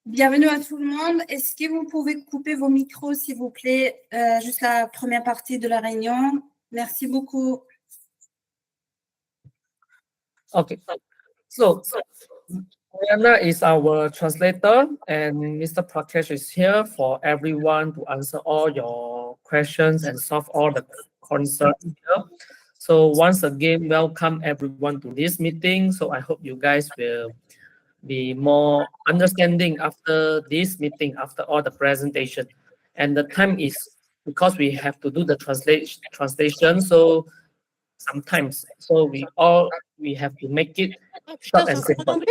Bienvenue à tout le monde. Est-ce que vous pouvez couper vos micros, s'il vous plaît, juste la première partie de la réunion? Merci beaucoup. Okay, so Mariana is our translator, and Mr. Prakash is here for everyone to answer all your questions and solve all the concerns here. So once again, welcome everyone to this meeting. So I hope you guys will be more understanding after this meeting, after all the presentation. And the time is because we have to do the translation. So sometimes, so we have to make it short and simple.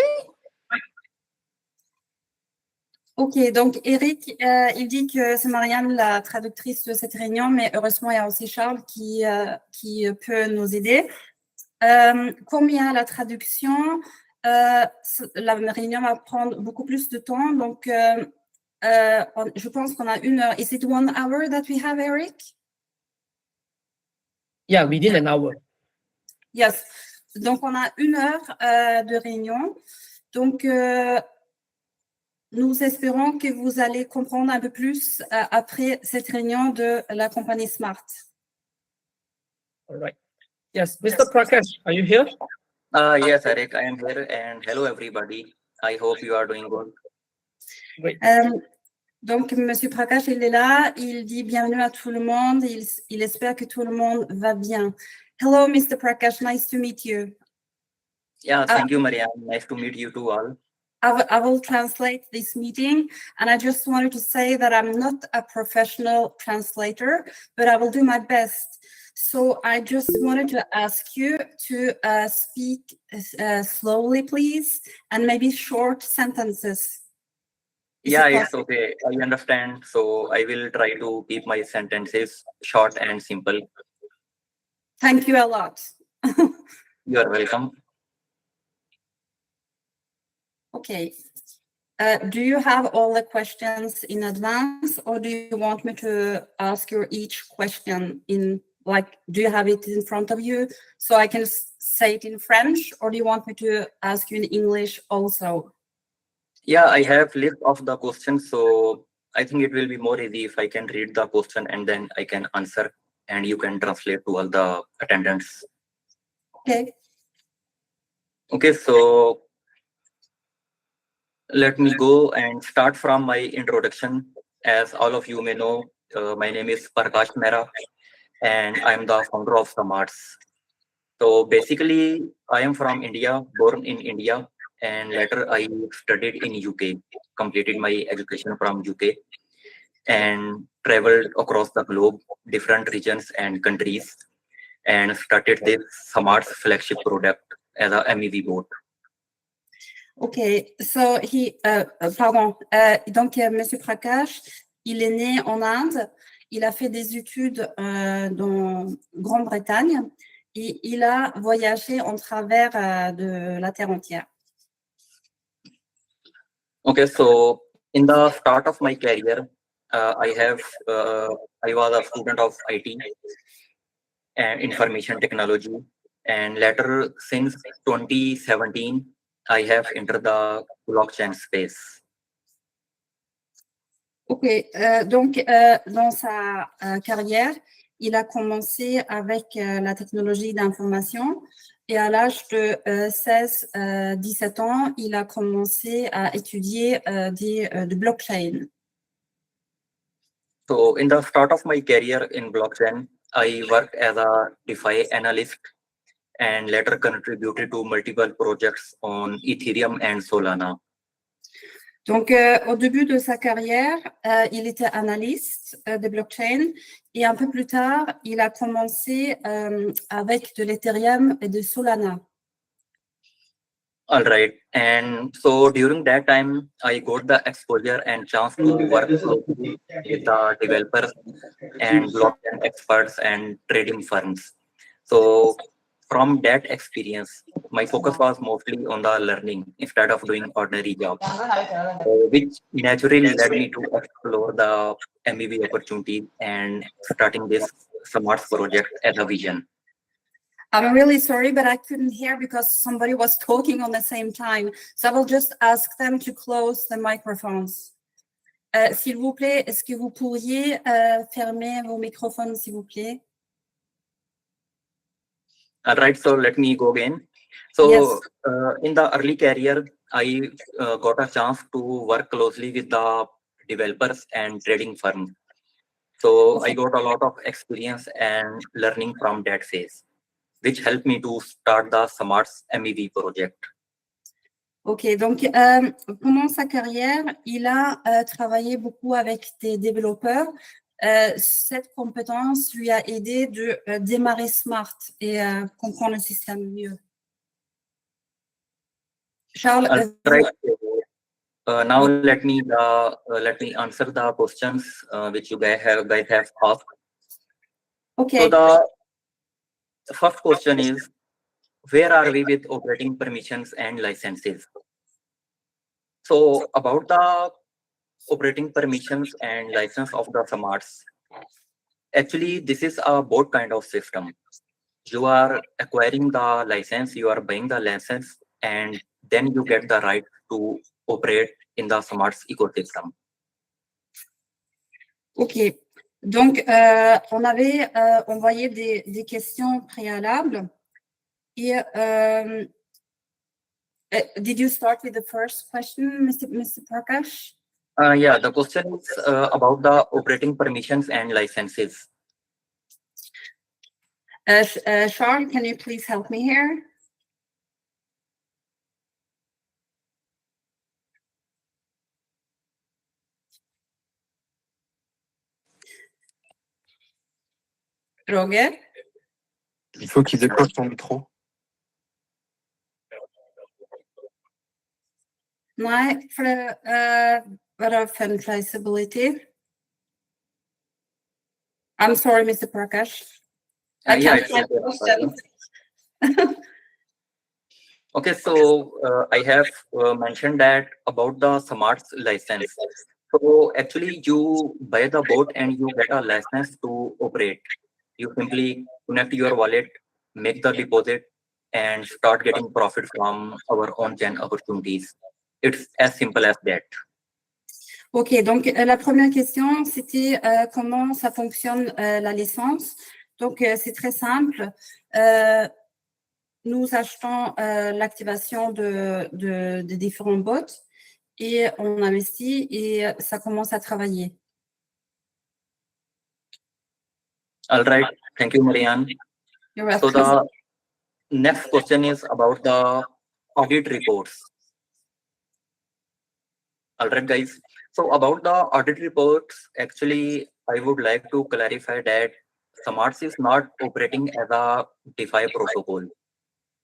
Ok, donc Eric, il dit que c'est Marianne la traductrice de cette réunion, mais heureusement il y a aussi Charles qui peut nous aider. Comme il y a la traduction, la réunion va prendre beaucoup plus de temps, donc je pense qu'on a 1 heure. Is it 1 hour that we have, Eric? Yeah, within an hour. Yes. Donc on a 1 heure de réunion. Donc nous espérons que vous allez comprendre un peu plus après cette réunion de la compagnie SMART. All right. Yes, Mr. Prakash, are you here? Yes, Eric, I am here, and hello everybody. I hope you are doing good. Great. Donc, Monsieur Prakash, il est là. Il dit bienvenue à tout le monde. Il espère que tout le monde va bien. Hello, Mr. Prakash. Nice to meet you. Yeah, thank you, Marianne. Nice to meet you too all. I will translate this meeting, and I just wanted to say that I'm not a professional translator, but I will do my best. So I just wanted to ask you to speak slowly, please, and maybe short sentences. Yeah, it's okay. I understand. So I will try to keep my sentences short and simple. Thank you a lot. You are welcome. Okay. Do you have all the questions in advance, or do you want me to ask you each question in, like, do you have it in front of you so I can say it in French, or do you want me to ask you in English also? Yeah, I have list of the questions, so I think it will be more easy if I can read the question and then I can answer, and you can translate to all the attendants. Okay. Okay, so let me go and start from my introduction. As all of you may know, my name is Prakash Mehra, and I'm the founder of SMARTS. So basically, I am from India, born in India, and later I studied in UK, completed my education from UK, and traveled across the globe, different regions and countries, and started this SMARTS flagship product as a MEV boat. Okay, so donc Monsieur Prakash, il est né en Inde, il a fait des études dans Grande-Bretagne et il a voyagé en travers de la terre entière. Okay, so in the start of my career, I was a student of IT and information technology, and later since 2017, I have entered the blockchain space. Ok, donc dans sa carrière, il a commencé avec la technologie d'information et à l'âge de 16-17 ans, il a commencé à étudier de blockchain. So in the start of my career in blockchain, I worked as a DeFi analyst and later contributed to multiple projects on Ethereum and Solana. Donc, au début de sa carrière, il était analyste de blockchain et un peu plus tard, il a commencé avec de l'Ethereum et de Solana. All right. And so during that time, I got the exposure and chance to work closely with the developers and blockchain experts and trading firms. So from that experience, my focus was mostly on the learning instead of doing ordinary jobs, which naturally led me to explore the MEV opportunity and starting this SMARTS project as a vision. I'm really sorry, but I couldn't hear because somebody was talking on the same time. So I will just ask them to close the microphones. S'il vous plaît, est-ce que vous pourriez fermer vos microphones, s'il vous plaît? All right, so let me go again. So Yes. in the early career, I got a chance to work closely with the developers and trading firms. So I got a lot of experience and learning from that phase, which helped me to start the SMARTS MEV project. Ok, donc pendant sa carrière, il a travaillé beaucoup avec des développeurs. Cette compétence lui a aidé de démarrer SMART et comprendre le système mieux. Charles, right. Now let me answer the questions which you guys have asked. Okay. So the first question is, where are we with operating permissions and licenses? So about the operating permissions and license of the SMARTS, actually this is a both kind of system. You are acquiring the license, you are buying the license, and then you get the right to operate in the SMARTS ecosystem. Ok, donc on avait envoyé des questions préalables. Et, did you start with the first question, Mr. Prakash? Yeah, the question is about the operating permissions and licenses. Charles, can you please help me here? Roger? Il faut qu'il décroche ton micro. Nej, för flexibility. I'm sorry, Mr. Prakash. I Yeah, can't find the question. Okay, so I have mentioned that about the SMARTS license. So actually you buy the boat and you get a license to operate. You simply connect your wallet, make the deposit, and start getting profit from our on-chain opportunities. It's as simple as that. Ok, donc la première question, c'était comment ça fonctionne la licence. Donc c'est très simple. Nous achetons l'activation de différents bots et on investit et ça commence à travailler. All right, thank you, Marianne. You're welcome. So the next question is about the audit reports. All right, guys. So about the audit reports, actually, I would like to clarify that SMARTS is not operating as a DeFi protocol.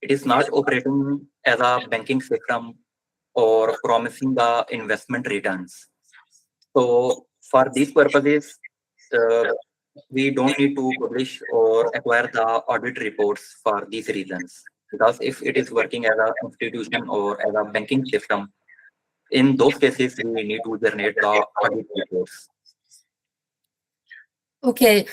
It is not operating as a banking system or promising the investment returns. So for these purposes, we don't need to publish or acquire the audit reports for these reasons. Because if it is working as an institution or as a banking system, in those cases, we need to generate the audit reports. Okay.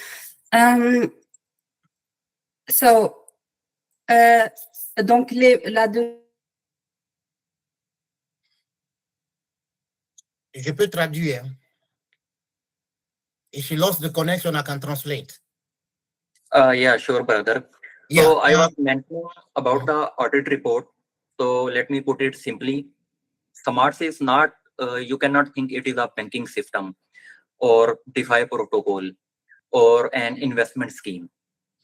Donc, Je peux traduire. If she lost the connection, I can translate. Yeah, sure, brother. Yeah. So I was mentioning about the audit report. So let me put it simply. SMARTS is not, you cannot think it is a banking system or DeFi protocol or an investment scheme.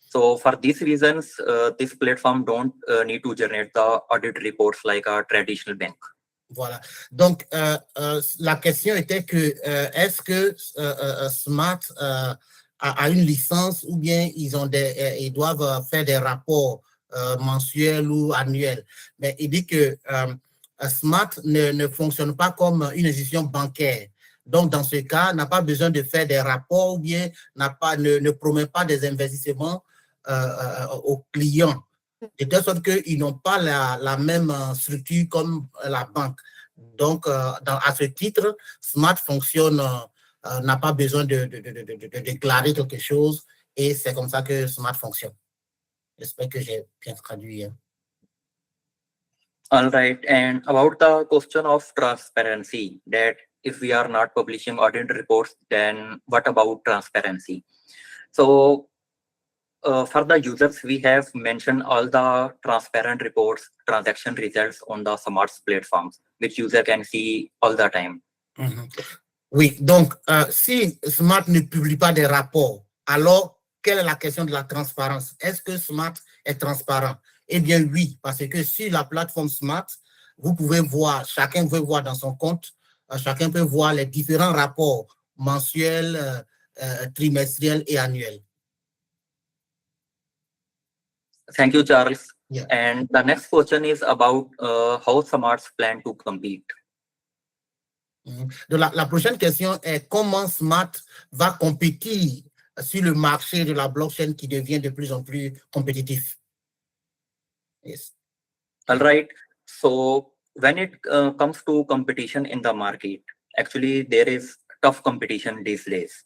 So for these reasons, this platform don't need to generate the audit reports like a traditional bank. Voilà. Donc, la question était que est-ce que Smart a une licence ou bien ils doivent faire des rapports mensuels ou annuels. Mais il dit que Smart ne fonctionne pas comme une institution bancaire. Donc, dans ce cas, n'a pas besoin de faire des rapports ou bien ne promet pas des investissements aux clients. De telle sorte qu'ils n'ont pas la même structure comme la banque. Donc, à ce titre, Smart fonctionne, n'a pas besoin de déclarer quelque chose et c'est comme ça que Smart fonctionne. J'espère que j'ai bien traduit. Hein. All right. And about the question of transparency, that if we are not publishing audit reports, then what about transparency? So for the users, we have mentioned all the transparent reports, transaction results on the SMARTS platforms, which user can see all the time. Oui, donc si SMART ne publie pas des rapports, alors quelle est la question de la transparence? Est-ce que SMART est transparent? Eh bien oui, parce que sur la plateforme SMART, vous pouvez voir, chacun peut voir dans son compte, chacun peut voir les différents rapports mensuels, trimestriels et annuels. Thank you, Charles. Yeah. And the next question is about how SMARTS plan to compete. Donc la prochaine question est comment SMART va compétir sur le marché de la blockchain qui devient de plus en plus compétitif. Yes. All right. So when it comes to competition in the market, actually there is tough competition these days.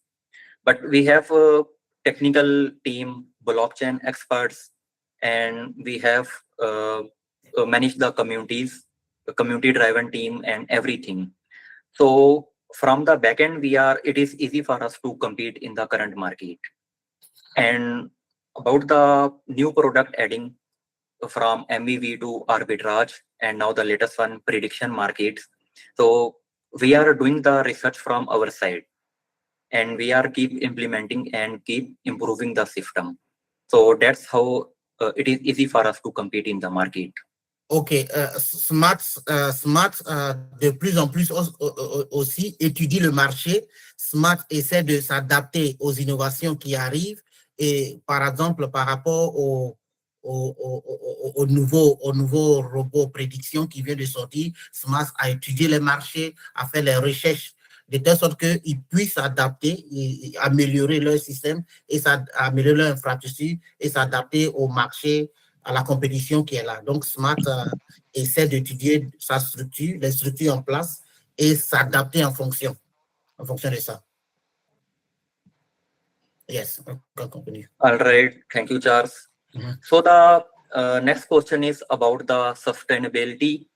But we have a technical team, blockchain experts, and we have managed the communities, the community-driven team, and everything. So from the backend, it is easy for us to compete in the current market. And about the new product adding from MEV to arbitrage, and now the latest one, prediction markets. So we are doing the research from our side, and we are keep implementing and keep improving the system. So that's how it is easy for us to compete in the market. Ok, SMARTS de plus en plus aussi étudie le marché. SMARTS essaie de s'adapter aux innovations qui arrivent et par exemple par rapport au nouveau robot prédiction qui vient de sortir, SMARTS a étudié les marchés, a fait les recherches de telle sorte qu'ils puissent s'adapter et améliorer leur système et améliorer leur infrastructure et s'adapter au marché, à la compétition qui est là. Donc, SMART essaie d'étudier sa structure, les structures en place et s'adapter en fonction de ça. Yes, on can continue. All right, thank you, Charles. So the next question is about the sustainability.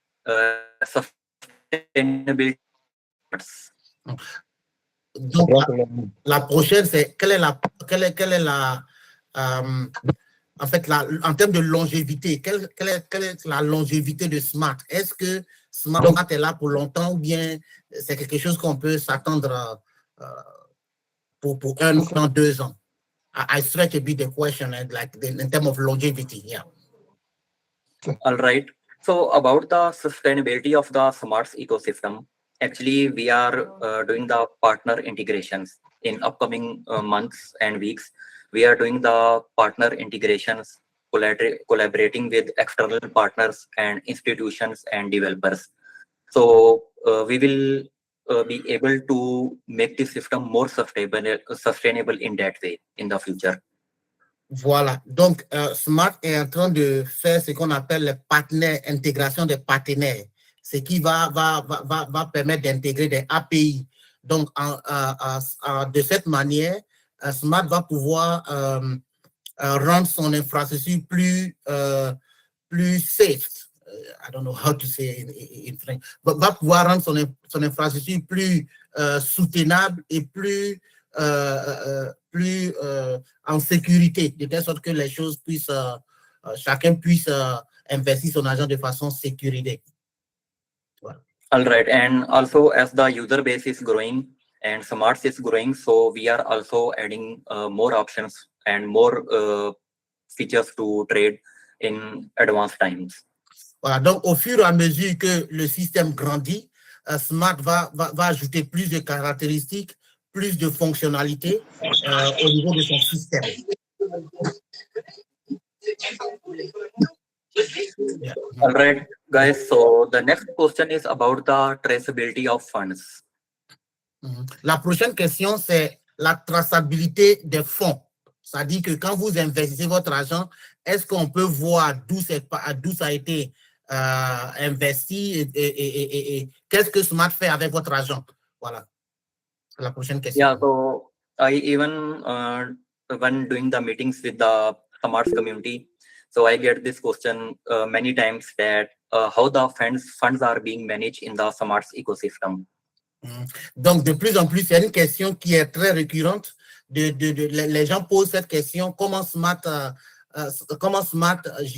Donc, la prochaine, c'est quelle est la en fait, en termes de longévité, quelle est la longévité de SMART? Est-ce que SMART est là pour longtemps ou bien c'est quelque chose qu'on peut s'attendre pour 1 an, 2 ans? I stretch a bit the question like in terms of longevity, yeah. All right. So about the sustainability of the SMARTS ecosystem, actually we are doing the partner integrations in upcoming months and weeks. We are doing the partner integrations, collaborating with external partners and institutions and developers. So we will be able to make the system more sustainable in that way in the future. Voilà. Donc, SMART est en train de faire ce qu'on appelle les partenaires, intégration des partenaires, ce qui va permettre d'intégrer des API. Donc, de cette manière, SMART va pouvoir rendre son infrastructure plus safe. I don't know how to say in French. Va pouvoir rendre son infrastructure plus soutenable et plus en sécurité, de telle sorte que les choses puissent, chacun puisse investir son argent de façon sécurisée. Voilà. All right, and also as the user base is growing and SMARTS is growing, so we are also adding more options and more features to trade in advanced times. Voilà, donc au fur et à mesure que le système grandit, SMART va ajouter plus de caractéristiques, plus de fonctionnalités au niveau de son système. Yeah. All right, guys. So the next question is about the traceability of funds. La prochaine question, c'est la traçabilité des fonds. C'est-à-dire que quand vous investissez votre argent, est-ce qu'on peut voir d'où ça a été investi et qu'est-ce que SMART fait avec votre argent? Voilà. La prochaine question. Yeah, so I even when doing the meetings with the SMARTS community, So I get this question many times that how the funds are being managed in the SMARTS ecosystem. Donc, de plus en plus, c'est une question qui est très récurrente. Les gens posent cette question, comment SMART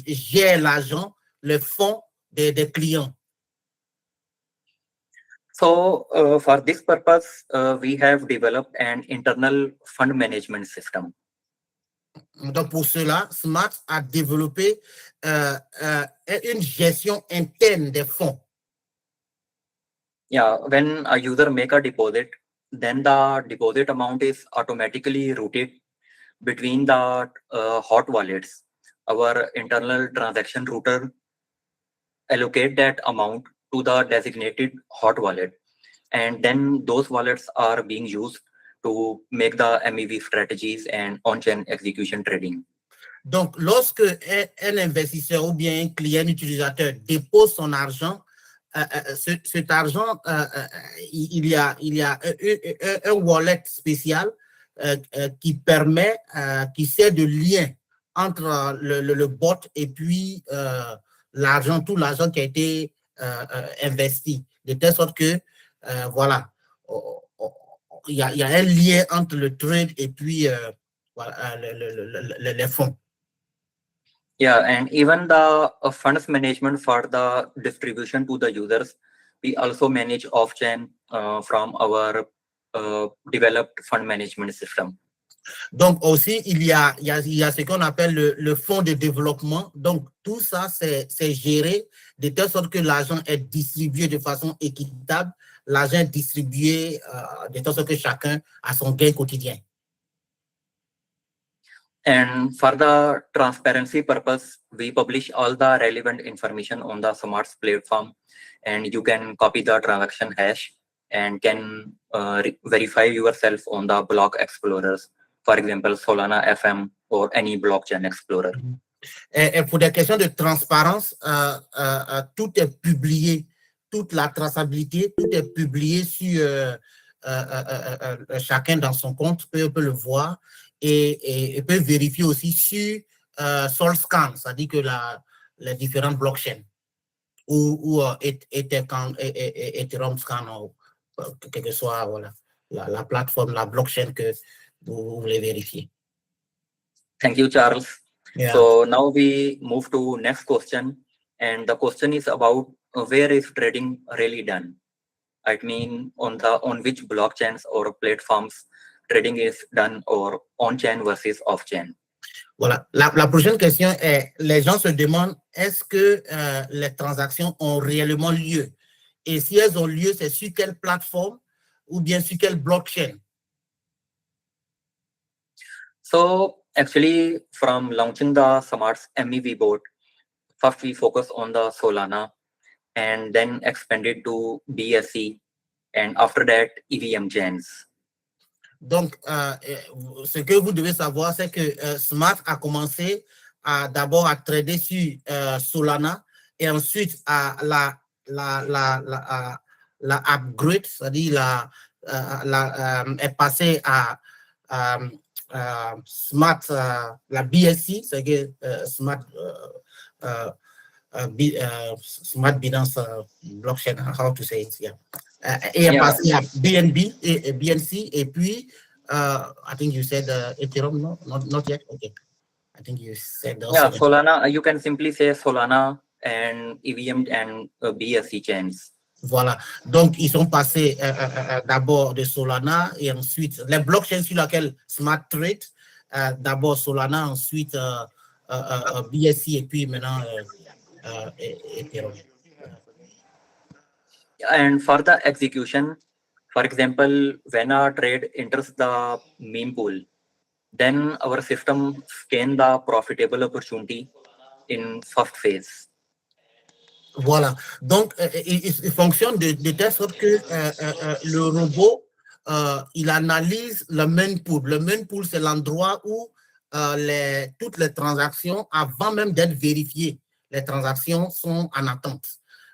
gère l'argent, le fonds des clients. So for this purpose, we have developed an internal fund management system. Donc, pour cela, SMART a développé une gestion interne des fonds. Yeah, when a user make a deposit, then the deposit amount is automatically routed between the hot wallets. Our internal transaction router allocate that amount to the designated hot wallet, and then those wallets are being used to make the MEV strategies and on-chain execution trading. Donc, lorsque un investisseur ou bien un client, un utilisateur dépose son argent, cet argent, il y a un wallet spécial qui permet, qui sert de lien entre le bot et puis l'argent, tout l'argent qui a été investi, de telle sorte que, voilà, il y a un lien entre le trade et puis voilà, les fonds. Yeah, and even the funds management for the distribution to the users, we also manage off-chain from our developed fund management system. Donc aussi, il y a ce qu'on appelle le fonds de développement. Donc tout ça, c'est géré de telle sorte que l'argent est distribué de façon équitable. L'argent est distribué de telle sorte que chacun a son gain quotidien. And for the transparency purpose, we publish all the relevant information on the SMARTS platform, and you can copy the transaction hash and can verify yourself on the block explorers, for example, Solana FM or any blockchain explorer. Et pour des questions de transparence, tout est publié, toute la traçabilité, tout est publié sur chacun dans son compte, peut le voir. Et peut vérifier aussi sur SolScan, c'est-à-dire que les différentes blockchains ou Ethereum Scan, quelle que soit voilà, la plateforme, la blockchain que vous voulez vérifier. Thank you, Charles. Yeah. So now we move to next question, and the question is about where is trading really done? I mean, on which blockchains or platforms trading is done, or on-chain versus off-chain. Voilà. La prochaine question est, les gens se demandent, est-ce que les transactions ont réellement lieu? Et si elles ont lieu, c'est sur quelle plateforme ou bien sur quelle blockchain? So actually, from launching the SMARTS MEV board, first we focus on the Solana and then expanded to BSC, and after that, EVM chains. Donc, ce que vous devez savoir, c'est que SMART a commencé d'abord à trader sur Solana et ensuite la upgrade, c'est-à-dire est passé à SMART, la BSC, c'est-à-dire SMART Binance Blockchain, how to say it, yeah. Et est passé à BNB et BNC, et puis I think you said Ethereum, no, not yet. Okay, I think you said also. Yeah, Solana. You can simply say Solana and EVM and BSC chains. Voilà. Donc ils sont passés d'abord de Solana et ensuite les blockchains sur lesquelles Smart trade. D'abord Solana, ensuite BSC et puis maintenant Ethereum. And for the execution, for example, when a trade enters the meme pool, then our system scan the profitable opportunity in first phase. Voilà. Donc, il fonctionne de telle sorte que le robot, il analyse le main pool. Le main pool, c'est l'endroit où toutes les transactions, avant même d'être vérifiées, les transactions sont en attente.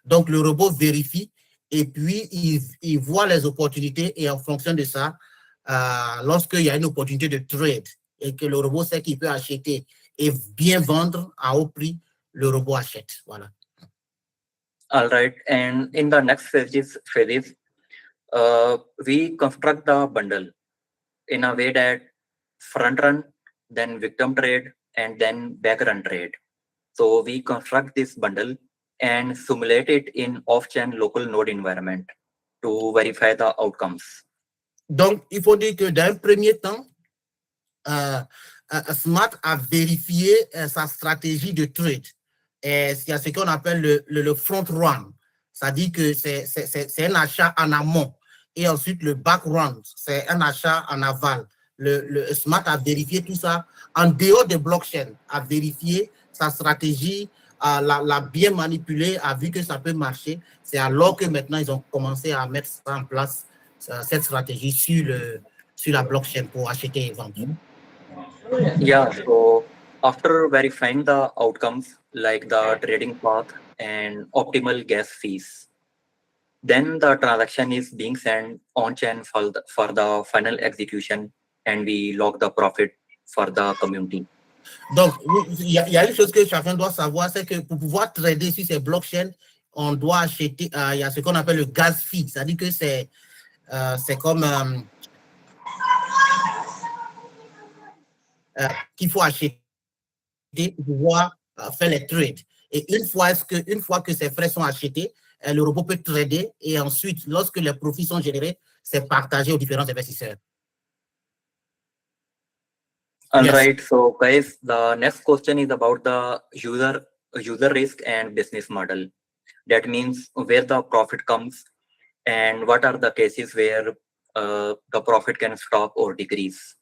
Donc, le robot vérifie et puis il voit les opportunités et en fonction de ça, lorsqu'il y a une opportunité de trade et que le robot sait qu'il peut acheter et bien vendre à haut prix, le robot achète. Voilà. All right. And in the next phases, we construct the bundle in a way that front run, then victim trade, and then back run trade. So we construct this bundle and simulate it in off-chain local node environment to verify the outcomes. Donc, il faut dire que d'un premier temps, Smart a vérifié sa stratégie de trade. Et il y a ce qu'on appelle le front run. C'est-à-dire que c'est un achat en amont. Et ensuite, le back run, c'est un achat en aval. Le Smart a vérifié tout ça en dehors de blockchain, a vérifié sa stratégie, l'a bien manipulé, a vu que ça peut marcher. C'est alors que maintenant, ils ont commencé à mettre ça en place, cette stratégie sur la blockchain pour acheter et vendre. Yeah, so after verifying the outcomes like the trading path and optimal gas fees, then the transaction is being sent on-chain for the final execution and we log the profit for the community. Donc, il y a une chose que chacun doit savoir, c'est que pour pouvoir trader sur ces blockchains, on doit acheter, il y a ce qu'on appelle le gas fee, c'est-à-dire que c'est comme qu'il faut acheter pour pouvoir faire les trades. Et une fois que ces frais sont achetés, le robot peut trader et ensuite, lorsque les profits sont générés, c'est partagé aux différents investisseurs. All Yes. right, so guys, the next question is about the user risk and business model. That means where the profit comes and what are the cases where the profit can stop or decrease.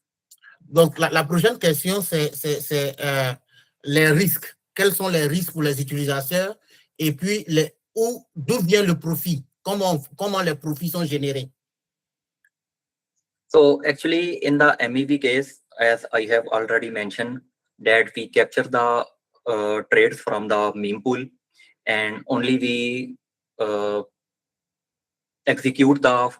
Donc, la prochaine question, c'est les risques. Quels sont les risques pour les utilisateurs? Et puis, d'où vient le profit? Comment les profits sont générés? So actually, in the MEV case, as I have already mentioned, that we capture the trades from the meme pool and only we execute the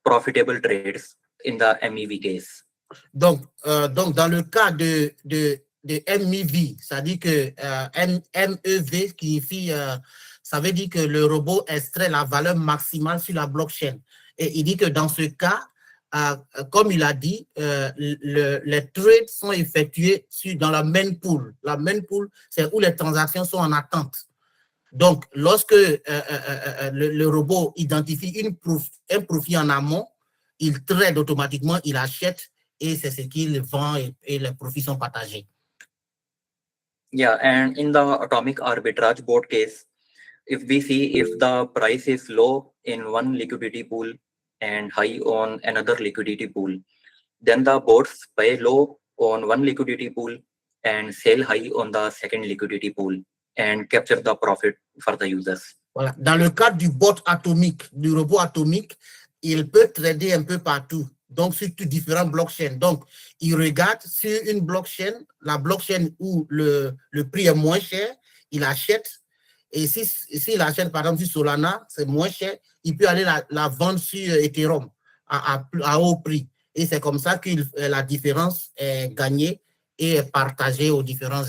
profitable trades in the MEV case. Donc, dans le cas de MEV, ça dit que MEV signifie, ça veut dire que le robot extrait la valeur maximale sur la blockchain. Et il dit que dans ce cas, comme il a dit, les trades sont effectués dans la main pool. La main pool, c'est où les transactions sont en attente. Donc, lorsque le robot identifie un profit en amont, il trade automatiquement, il achète et c'est ce qu'il vend et les profits sont partagés. Yeah, and in the atomic arbitrage board case, if we see if the price is low in one liquidity pool and high on another liquidity pool, then the boards buy low on one liquidity pool and sell high on the second liquidity pool and capture the profit for the users. Voilà. Dans le cadre du bot atomique, du robot atomique, il peut trader un peu partout, donc sur différentes blockchains. Donc, il regarde sur une blockchain, la blockchain où le prix est moins cher, il achète. Et s'il achète, par exemple, sur Solana, c'est moins cher, il peut aller la vendre sur Ethereum à haut prix. Et c'est comme ça que la différence est gagnée et est partagée aux différents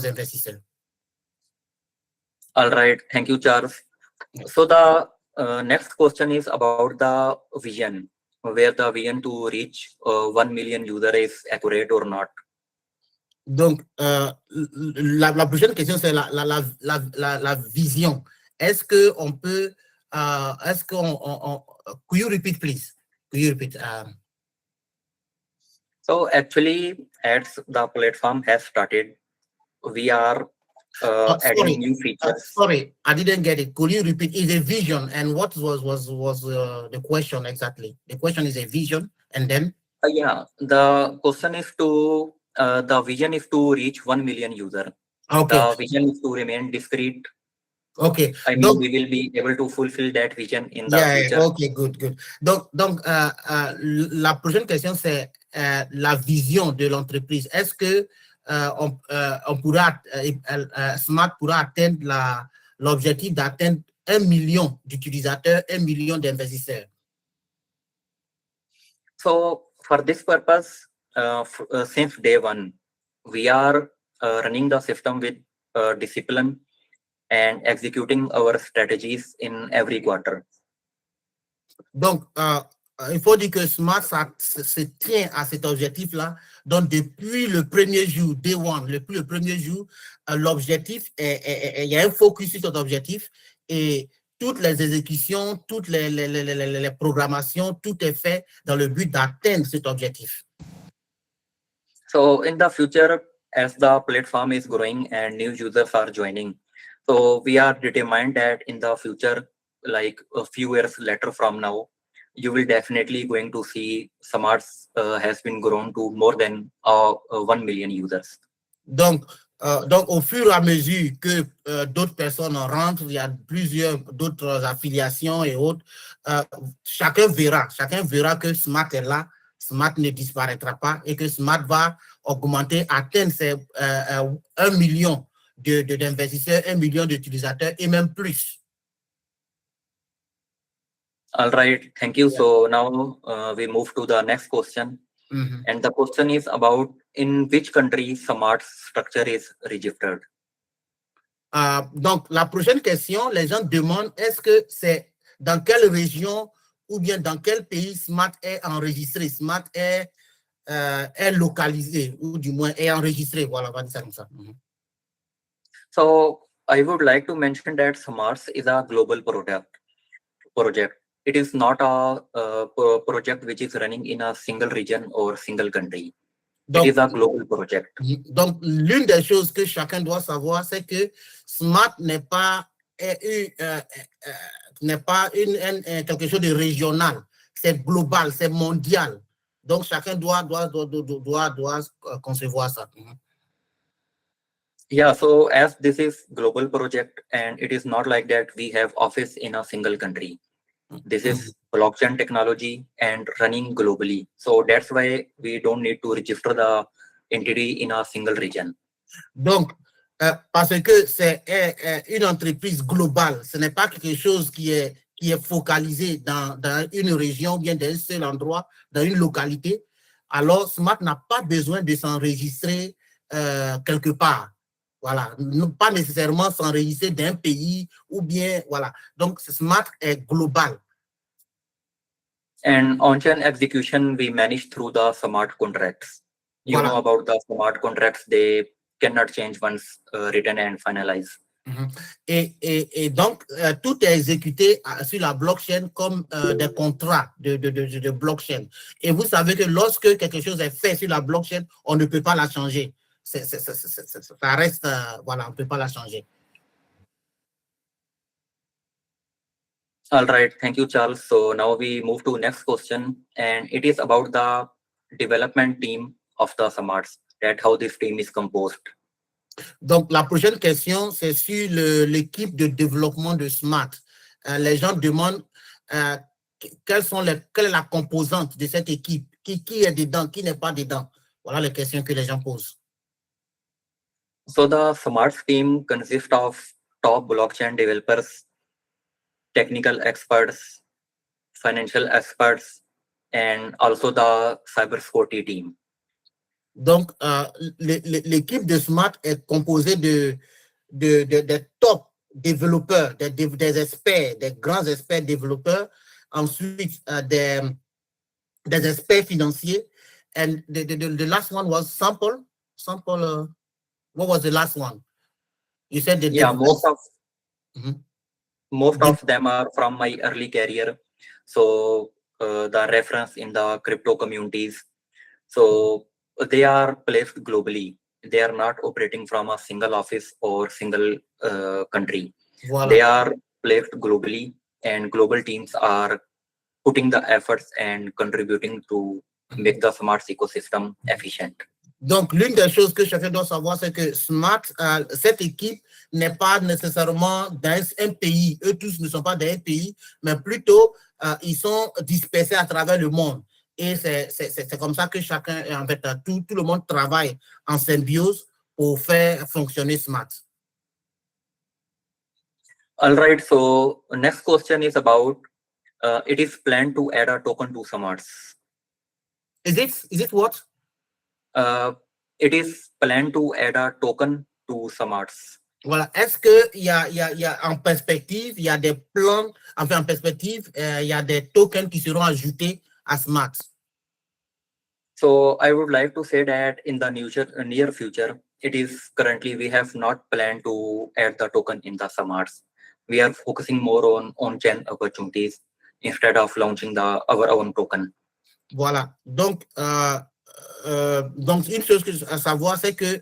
investisseurs. All right, thank you, Charles. So the next question is about the vision, where the vision to reach 1 million users is accurate or not. Donc, la prochaine question, c'est la vision. Est-ce qu'on peut, could you repeat, please? Could you repeat? So actually, as the platform has started, we are adding new features. Sorry, I didn't get it. Could you repeat? Is a vision, and what was the question exactly? The question is a vision, and then? Yeah, the question is to the vision is to reach 1 million users. Okay. The vision is to remain discrete. Okay. I mean, we will be able to fulfill that vision in the future. Okay, good. Donc, la prochaine question, c'est la vision de l'entreprise. Est-ce que Smart pourra atteindre l'objectif d'atteindre 1 million d'utilisateurs, 1 million d'investisseurs? So, for this purpose, since day one, we are running the system with discipline and executing our strategies in every quarter. Donc, il faut dire que SMART se tient à cet objectif-là. Donc, depuis le premier jour, day one, depuis le premier jour, l'objectif, il y a un focus sur cet objectif et toutes les exécutions, toutes les programmations, tout est fait dans le but d'atteindre cet objectif. So in the future, as the platform is growing and new users are joining, so we are determined that in the future, like a few years later from now, you will definitely going to see SMARTS has been grown to more than 1 million users. Donc, au fur et à mesure que d'autres personnes rentrent, il y a plusieurs d'autres affiliations et autres, chacun verra que SMART est là, SMART ne disparaîtra pas et que SMART va augmenter, atteindre ces 1 million d'investisseurs, 1 million d'utilisateurs et même plus. All right, thank you. Yeah. So now we move to the next question. Mm-hmm. And the question is about in which country SMART structure is registered. Donc, la prochaine question, les gens demandent est-ce que c'est dans quelle région ou bien dans quel pays SMART est enregistré, SMART est localisé ou du moins est enregistré. Voilà, on va dire ça comme ça. Mm-hmm. So, I would like to mention that SMARTS is a global project. It is not a project which is running in a single region or single country. Donc, it is a global project. Donc, l'une des choses que chacun doit savoir, c'est que SMART n'est pas quelque chose de régional. C'est global, c'est mondial. Donc, chacun doit concevoir ça. Yeah, so as this is global project and it is not like that we have office in a single country. This is blockchain technology and running globally. So that's why we don't need to register the entity in a single region. Donc, parce que c'est une entreprise globale, ce n'est pas quelque chose qui est focalisé dans une région ou bien dans un seul endroit, dans une localité. Alors, SMART n'a pas besoin de s'enregistrer quelque part. Voilà, pas nécessairement s'enregistrer d'un pays ou bien, voilà. Donc, SMART est global. And on-chain execution, we manage through the smart contracts. You Voilà. know about the smart contracts, they cannot change once written and finalized. Et donc, tout est exécuté sur la blockchain comme des contrats de blockchain. Et vous savez que lorsque quelque chose est fait sur la blockchain, on ne peut pas la changer. Ça reste, voilà, on ne peut pas la changer. All right, thank you, Charles. So now we move to next question, and it is about the development team of the SMARTS, that how this team is composed. Donc, la prochaine question, c'est sur l'équipe de développement de SMART. Les gens demandent quelle est la composante de cette équipe, qui est dedans, qui n'est pas dedans. Voilà les questions que les gens posent. So the SMARTS team consists of top blockchain developers, technical experts, financial experts, and also the cybersecurity team. Donc, l'équipe de SMART est composée des top développeurs, des experts, des grands experts développeurs, ensuite des experts financiers. And the last one was Sample. What was the last one? You said the most of them are from my early career. So the reference in the crypto communities. So they are placed globally. They are not operating from a single office or single country. Voilà. They are placed globally, and global teams are putting the efforts and contributing to make the SMARTS ecosystem efficient. Donc, l'une des choses que chacun doit savoir, c'est que SMART, cette équipe n'est pas nécessairement dans un pays. Eux tous ne sont pas dans un pays, mais plutôt, ils sont dispersés à travers le monde. Et c'est comme ça que chacun, en fait, tout le monde travaille en symbiose pour faire fonctionner SMART. All right, so next question is about, it is planned to add a token to SMARTS. Is it what? it is planned to add a token to SMARTS. Voilà. Est-ce qu'il y a en perspective, il y a des plans, enfin en perspective, il y a des tokens qui seront ajoutés à SMARTS? So I would like to say that in the near future, it is currently we have not planned to add the token in the SMARTS. We are focusing more on on-chain opportunities instead of launching our own token. Voilà. Donc une chose à savoir, c'est que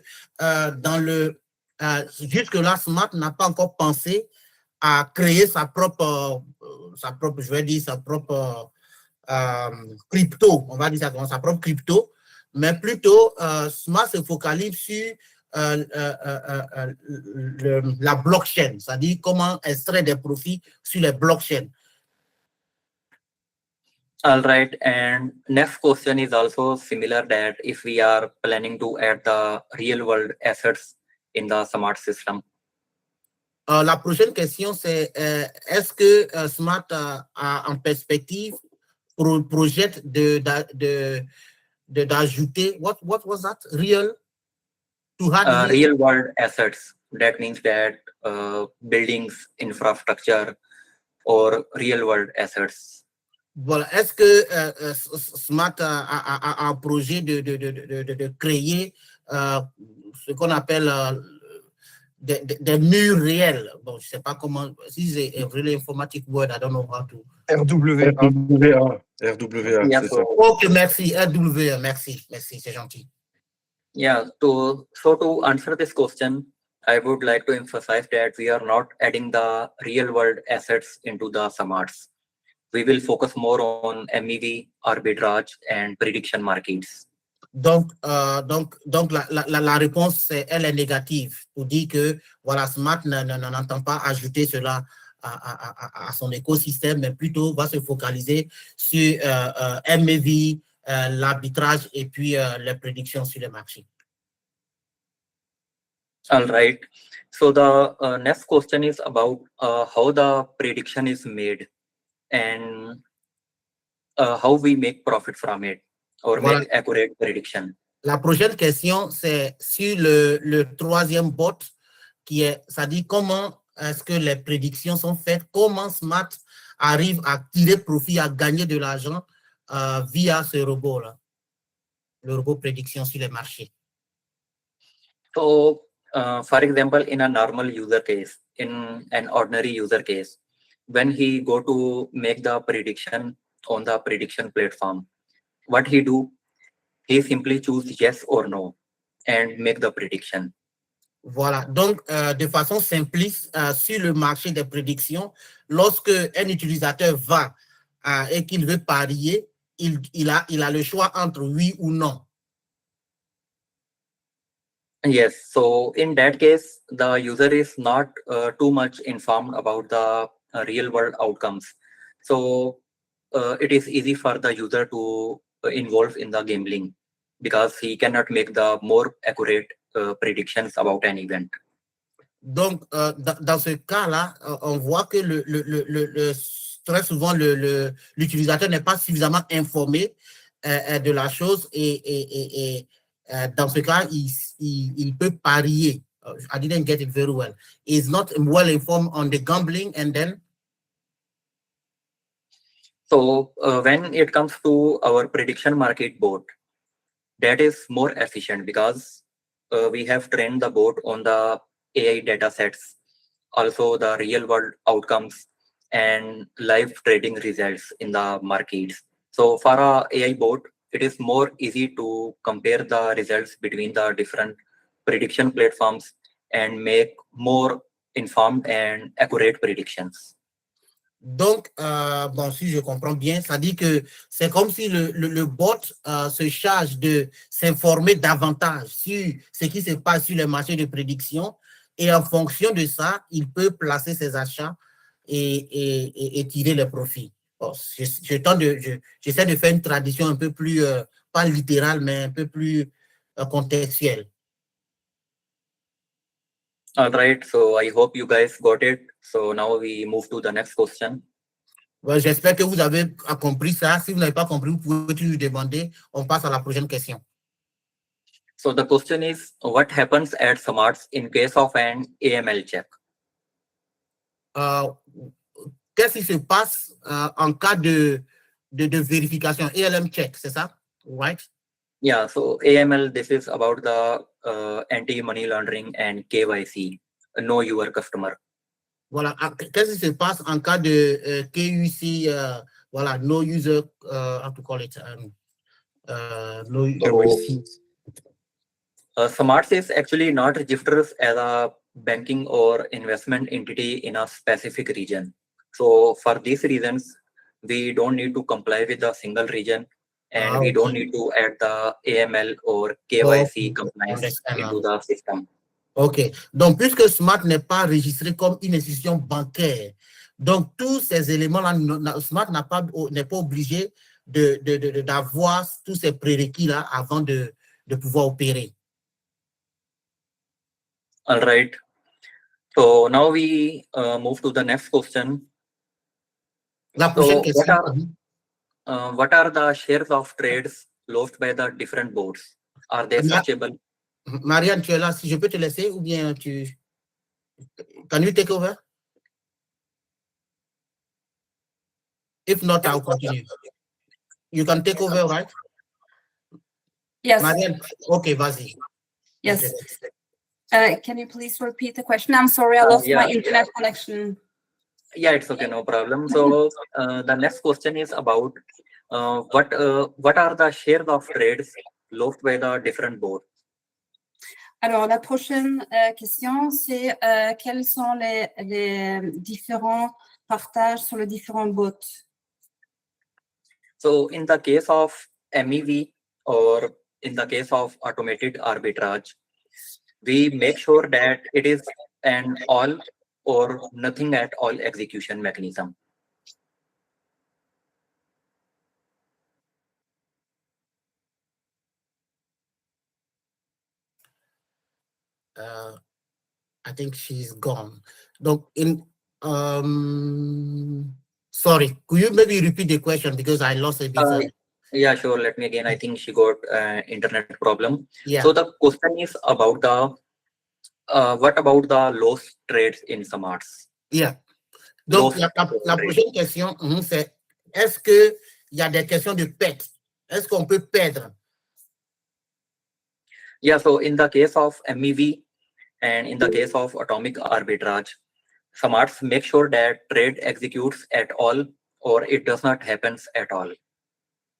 jusque-là, Smart n'a pas encore pensé à créer sa propre, je vais dire, sa propre crypto, on va dire ça comme sa propre crypto, mais plutôt Smart se focalise sur la blockchain, c'est-à-dire comment extraire des profits sur les blockchains. All right, and next question is also similar, that if we are planning to add the real world assets in the smart system. La prochaine question, c'est est-ce que Smart a en perspective projette d'ajouter, what was that? Real world assets. That means that buildings, infrastructure, or real world assets. Voilà. Est-ce que Smart a un projet de créer ce qu'on appelle des murs réels? Bon, je ne sais pas comment, si c'est un really informatic word, I don't know how to. RWA, Yeah, c'est ça. Ok, merci, RWA, merci, c'est gentil. Yeah, so to answer this question, I would like to emphasize that we are not adding the real world assets into the SMARTS. We will focus more on MEV, arbitrage, and prediction markets. Donc la réponse, elle est négative, pour dire que voilà, Smart n'entend pas ajouter cela à son écosystème, mais plutôt va se focaliser sur MEV, l'arbitrage et puis les prédictions sur les marchés. All right. So the next question is about how the prediction is made and how we make profit from it or Voilà. make accurate prediction. La prochaine question, c'est sur le troisième bot, qui est, ça dit comment est-ce que les prédictions sont faites, comment Smart arrive à tirer profit, à gagner de l'argent via ce robot-là, le robot prédiction sur les marchés. So, for example, in a normal user case, in an ordinary user case, when he go to make the prediction on the prediction platform, what he do? He simply choose yes or no and make the prediction. Voilà, donc de façon simpliste, sur le marché des prédictions, lorsque un utilisateur va et qu'il veut parier, il a le choix entre oui ou non. Yes, so in that case, the user is not too much informed about the real world outcomes. So it is easy for the user to involve in the gambling because he cannot make the more accurate predictions about an event. Donc, dans ce cas-là, on voit que très souvent, l'utilisateur n'est pas suffisamment informé de la chose et dans ce cas, il peut parier. I didn't get it very well. He's not well informed on the gambling and then? So when it comes to our prediction market bot, that is more efficient because we have trained the bot on the AI data sets, also the real world outcomes and live trading results in the markets. So for our AI bot, it is more easy to compare the results between the different prediction platforms and make more informed and accurate predictions. Donc, bon, si je comprends bien, ça dit que c'est comme si le bot se charge de s'informer davantage sur ce qui se passe sur les marchés de prédiction et en fonction de ça, il peut placer ses achats et tirer les profits. Bon, j'essaie de faire une traduction un peu plus, pas littérale, mais un peu plus contextuelle. All right, so I hope you guys got it. So now we move to the next question. Ouais, j'espère que vous avez compris ça. Si vous n'avez pas compris, vous pouvez toujours demander. On passe à la prochaine question. So the question is, what happens at SMARTS in case of an AML check? Qu'est-ce qui se passe en cas de vérification, ALM check, c'est ça? Right? Yeah, so AML, this is about the anti-money laundering and KYC, know your customer. Voilà. Qu'est-ce qui se passe en cas de KUC, voilà, no user, how to call it? SMARTS is actually not registered as a banking or investment entity in a specific region. So for these reasons, we don't need to comply with a single region, and we don't need to add the AML or KYC compliance into the system. OK. Donc, puisque SMART n'est pas registré comme une institution bancaire, donc tous ces éléments-là, SMART n'est pas obligé d'avoir tous ces prérequis-là avant de pouvoir opérer. All right. So now we move to the next question. La prochaine question. What are the shares of trades lost by the different boards? Are they searchable? Marianne, tu es là. Si je peux te laisser ou bien tu... Can you take over? If not, I'll continue. You can take over, right? Yes. Marianne, okay, vas-y. Yes. Can you please repeat the question? I'm sorry, I lost my internet connection. Yeah, it's okay, no problem. So the next question is about what are the shares of trades lost by the different boards? Alors, la prochaine question, c'est quels sont les différents partages sur les différents bots? So, in the case of MEV or in the case of automated arbitrage, we make sure that it is an all or nothing at all execution mechanism. I think she's gone. Donc, sorry, could you maybe repeat the question because I lost a bit? Yeah, sure. Let me again. I think she got internet problem. Yeah. So the question is about the what about the lost trades in SMARTS? Yeah. Donc, la prochaine question, c'est est-ce qu'il y a des questions de perte? Est-ce qu'on peut perdre? Yeah, so in the case of MEV and in the case of atomic arbitrage, SMARTS make sure that trade executes at all or it does not happen at all.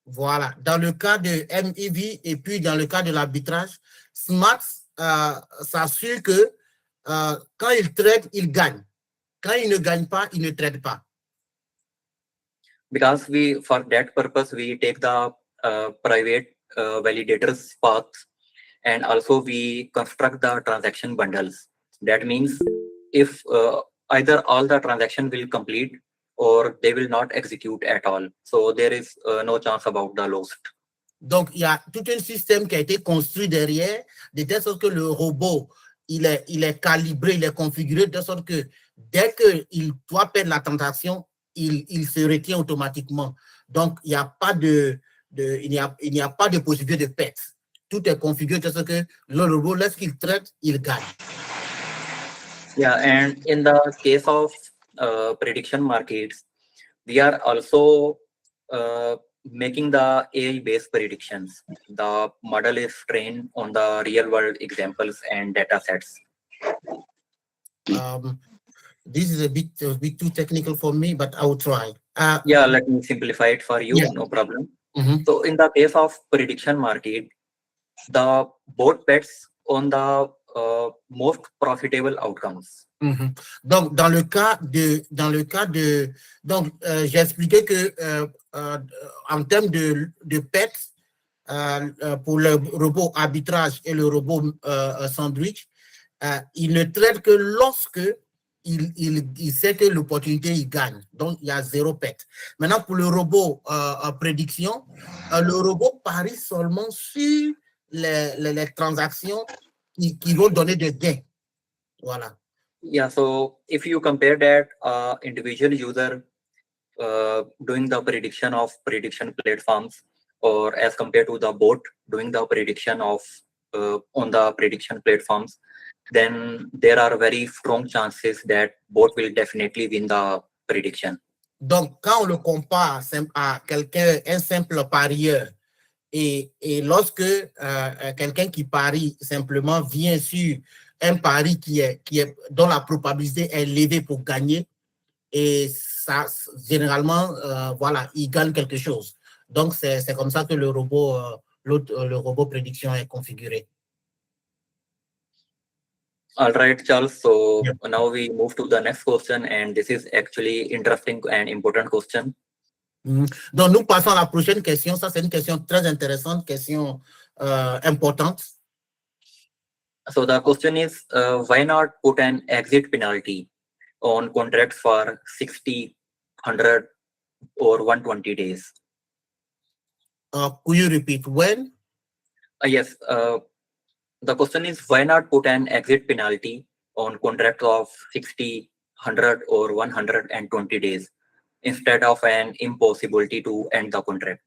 Voilà. Dans le cas de MEV et puis dans le cas de l'arbitrage, SMARTS s'assure que quand il trade, il gagne. Quand il ne gagne pas, il ne trade pas. Because for that purpose, we take the private validators paths, and also we construct the transaction bundles. That means if either all the transaction will complete or they will not execute at all. So there is no chance about the lost. Donc, il y a tout un système qui a été construit derrière, de telle sorte que le robot, il est calibré, il est configuré de telle sorte que dès qu'il doit perdre la transaction, il se retient automatiquement. Donc, il n'y a pas de possibilité de perte. Tout est configuré de sorte que le robot, lorsqu'il traite, il gagne. Yeah, and in the case of prediction markets, we are also making the AI-based predictions. The model is trained on the real-world examples and data sets. This is a bit too technical for me, but I will try. Yeah, let me simplify it for you, no problem. So in the case of prediction market, the board bets on the most profitable outcomes. Donc, dans le cas de, donc, j'ai expliqué que en termes de pets, pour le robot arbitrage et le robot sandwich, il ne traite que lorsque il sait que l'opportunité, il gagne. Donc, il y a 0 pet. Maintenant, pour le robot prédiction, le robot parie seulement sur les transactions qui vont donner des gains. Voilà. Yeah, so if you compare that individual user doing the prediction of prediction platforms or as compared to the bot doing the prediction of on the prediction platforms, then there are very strong chances that bot will definitely win the prediction. Donc, quand on le compare à quelqu'un, un simple parieur, et lorsque quelqu'un qui parie simplement vient sur un pari dont la probabilité est élevée pour gagner, et ça, généralement, voilà, il gagne quelque chose. Donc, c'est comme ça que le robot prédiction est configuré. All right, Charles. So Yeah. now we move to the next question, and this is actually interesting and important question. Donc, nous passons à la prochaine question. Ça, c'est une question très intéressante, question importante. So the question is, why not put an exit penalty on contracts for 60, 100, or 120 days? Could you repeat when? Yes. The question is, why not put an exit penalty on contracts of 60, 100, or 120 days instead of an impossibility to end the contract?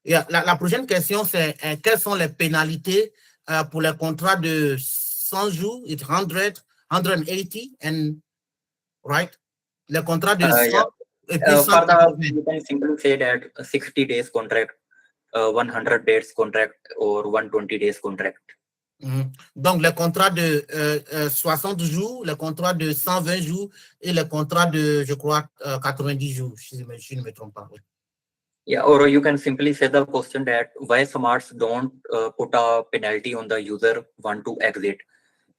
Yeah, la prochaine question, c'est quelles sont les pénalités pour les contrats de 100 jours, 100, 180, and right? Les contrats de 100 Yeah. et puis For 180. you can simply say that 60 days contract, 100 days contract, or 120 days contract. Donc, les contrats de 60 jours, les contrats de 120 jours et les contrats de, je crois, 90 jours, si je ne me trompe pas. Oui. Yeah, or you can simply say the question that why SMARTS don't put a penalty on the user want to exit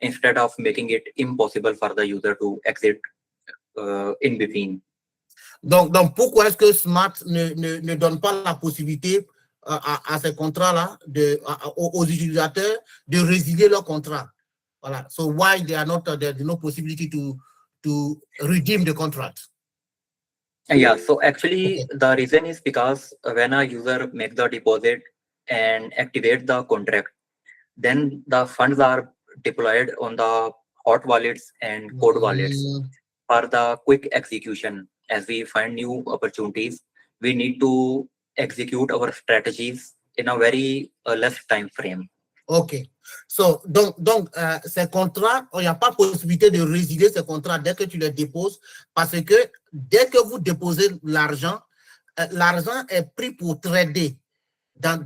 instead of making it impossible for the user to exit in between. Donc pourquoi est-ce que SMARTS ne donne pas la possibilité à ces contrats-là, aux utilisateurs de résilier leur contrat? Voilà. So why there's no possibility to redeem the contract? Yeah, so actually the reason is because when a user make the deposit and activate the contract, then the funds are deployed on the hot wallets and cold wallets for the quick execution. As we find new opportunities, we need to execute our strategies in a very less time frame. OK. So, donc ces contrats, il n'y a pas possibilité de résilier ces contrats dès que tu les déposes, parce que dès que vous déposez l'argent, l'argent est pris pour trader dans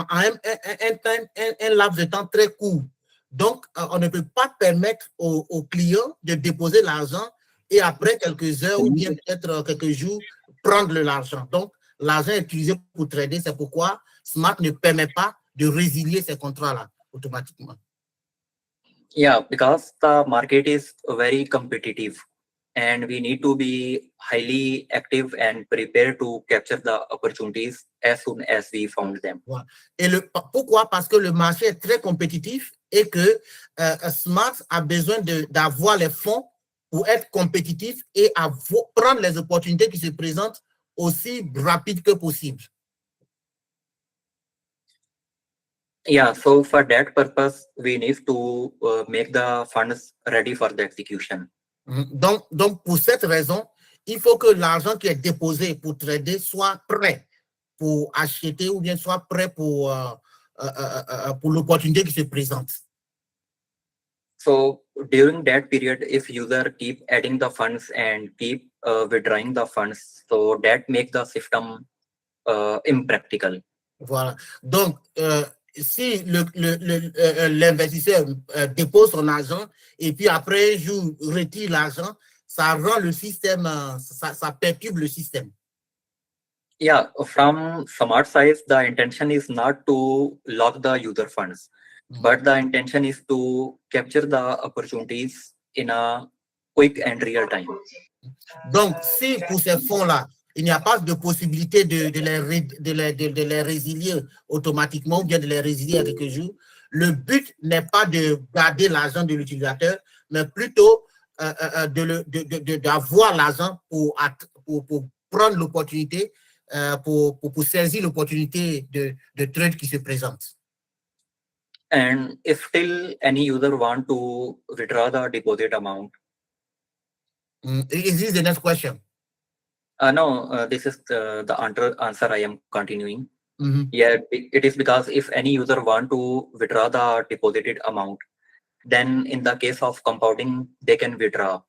un laps de temps très court. Donc, on ne peut pas permettre aux clients de déposer l'argent et après quelques heures ou bien peut-être quelques jours, prendre l'argent. Donc, l'argent est utilisé pour trader. C'est pourquoi SMART ne permet pas de résilier ces contrats-là automatiquement. Yeah, because the market is very competitive and we need to be highly active and prepared to capture the opportunities as soon as we found them. Voilà. Et pourquoi? Parce que le marché est très compétitif et que SMART a besoin d'avoir les fonds pour être compétitif et prendre les opportunités qui se présentent aussi rapide que possible. Yeah, so for that purpose, we need to make the funds ready for the execution. Donc, pour cette raison, il faut que l'argent qui est déposé pour trader soit prêt pour acheter ou bien soit prêt pour l'opportunité qui se présente. So during that period, if user keep adding the funds and keep withdrawing the funds, so that makes the system impractical. Voilà. Donc, si l'investisseur dépose son argent et puis après un jour retire l'argent, ça rend le système, ça perturbe le système. Yeah, from SMART side, the intention is not to lock the user funds, but the intention is to capture the opportunities in a quick and real time. Donc, si pour ces fonds-là, il n'y a pas de possibilité de les résilier automatiquement ou bien de les résilier à quelques jours, le but n'est pas de garder l'argent de l'utilisateur, mais plutôt d'avoir l'argent pour prendre l'opportunité, pour saisir l'opportunité de trade qui se présente. And if still any user want to withdraw the deposit amount. Is this the next question? No, this is the answer I am continuing. Yeah, it is because if any user want to withdraw the deposited amount, then in the case of compounding, they can withdraw.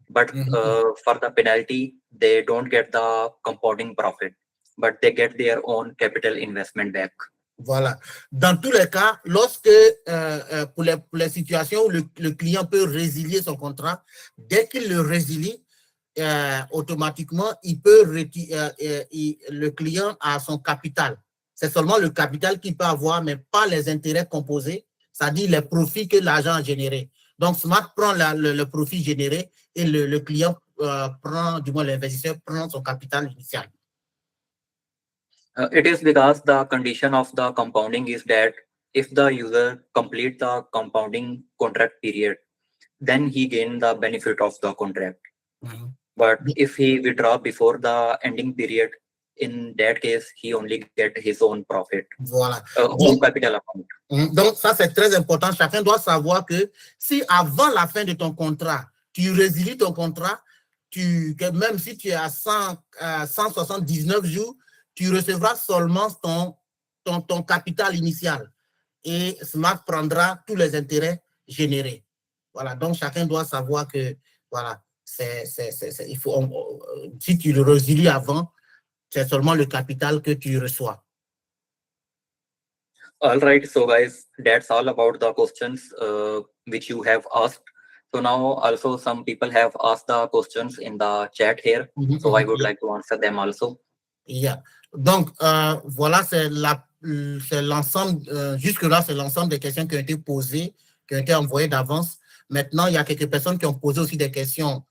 But for the penalty, they don't get the compounding profit, but they get their own capital investment back. Voilà. Dans tous les cas, lorsque, pour les situations où le client peut résilier son contrat, dès qu'il le résilie, automatiquement, il peut le client a son capital. C'est seulement le capital qu'il peut avoir, mais pas les intérêts composés, c'est-à-dire les profits que l'argent a générés. Donc, Smart prend le profit généré et le client prend, du moins l'investisseur prend son capital initial. It is because the condition of the compounding is that if the user complete the compounding contract period, then he gain the benefit of the contract. But if he withdraw before the ending period, in that case, he only get his own profit. Voilà. Own capital account. Donc, ça, c'est très important. Chacun doit savoir que si avant la fin de ton contrat, tu résilies ton contrat, même si tu es à 179 jours, tu recevras seulement ton capital initial et Smart prendra tous les intérêts générés. Voilà, donc chacun doit savoir que, voilà, si tu le résilies avant, c'est seulement le capital que tu reçois. All right, so guys, that's all about the questions which you have asked. So now also some people have asked the questions in the chat here. So I would like to answer them also. Yeah. Donc, voilà, c'est l'ensemble, jusque-là, c'est l'ensemble des questions qui ont été posées, qui ont été envoyées d'avance. Maintenant, il y a quelques personnes qui ont posé aussi des questions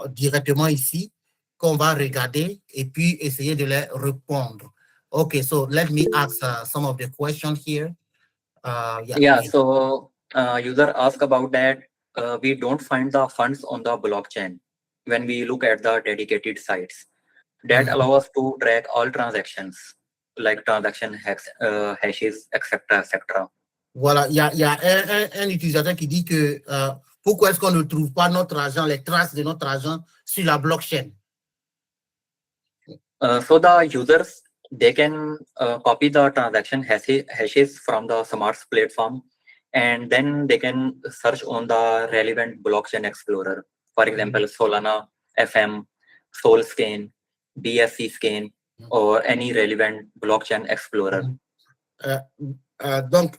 directement ici, qu'on va regarder et puis essayer de les répondre. Okay, so let me ask some of the questions here. So user asked about that. We don't find the funds on the blockchain when we look at the dedicated sites. That allows us to track all transactions, like transaction hashes, etc., etc. Voilà, il y a un utilisateur qui dit que pourquoi est-ce qu'on ne trouve pas notre argent, les traces de notre argent sur la blockchain? So the users, they can copy the transaction hashes from the SMARTS platform, and then they can search on the relevant blockchain explorer. For example, Solana, FM, Solscan, BSC Scan, or any relevant blockchain explorer. Donc,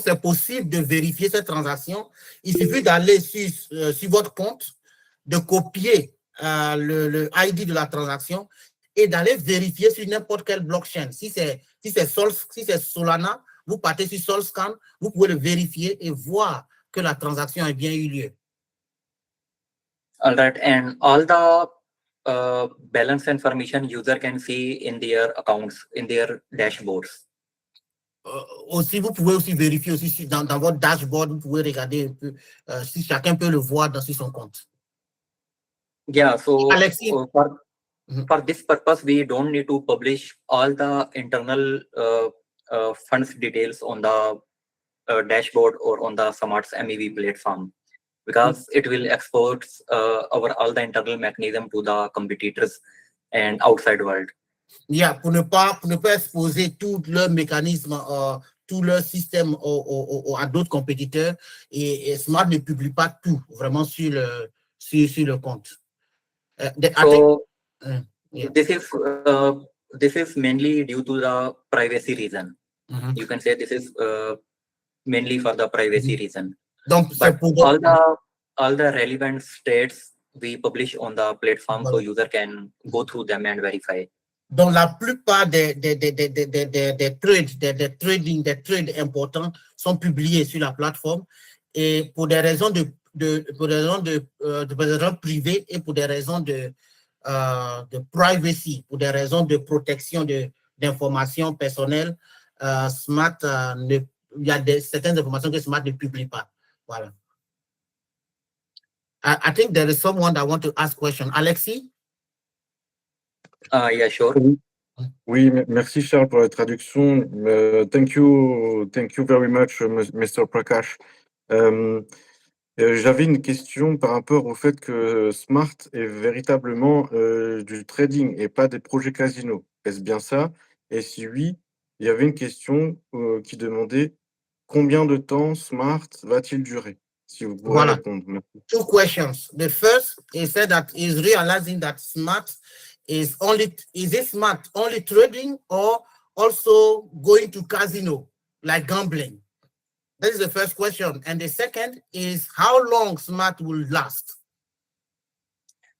c'est possible de vérifier cette transaction. Il suffit d'aller sur votre compte, de copier le ID de la transaction et d'aller vérifier sur n'importe quelle blockchain. Si c'est Solana, vous partez sur Solscan, vous pouvez le vérifier et voir que la transaction a bien eu lieu. All right, and all the balance information user can see in their accounts, in their dashboards. Aussi, vous pouvez aussi vérifier aussi dans votre dashboard, vous pouvez regarder un peu si chacun peut le voir sur son compte. Yeah, so Alexis, for this purpose, we don't need to publish all the internal funds details on the dashboard or on the SMARTS MEV platform, because it will expose all the internal mechanism to the competitors and outside world. Yeah, pour ne pas exposer tout leur mécanisme, tout leur système à d'autres compétiteurs, et Smart ne publie pas tout vraiment sur le compte. This is mainly due to the privacy reason. You can say this is mainly for the privacy reason. Donc, but all the relevant states we publish on the platform, so user can go through them and verify. Donc, la plupart des trades importants sont publiés sur la plateforme, et pour des raisons privées et pour des raisons de privacy, pour des raisons de protection d'informations personnelles, Smart, il y a certaines informations que Smart ne publie pas. Voilà. I think there is someone that want to ask question. Alexis? Yeah, sure. Oui, merci Charles pour la traduction. Thank you very much, Mr. Prakash. J'avais une question par rapport au fait que Smart est véritablement du trading et pas des projets casino. Est-ce bien ça? Et si oui, il y avait une question qui demandait combien de temps Smart va-t-il durer? Si vous pouvez Voilà. répondre. Merci. Two questions. The first, he said that he's realizing that Smart is it Smart only trading or also going to casino, like gambling? That is the first question. And the second is how long Smart will last?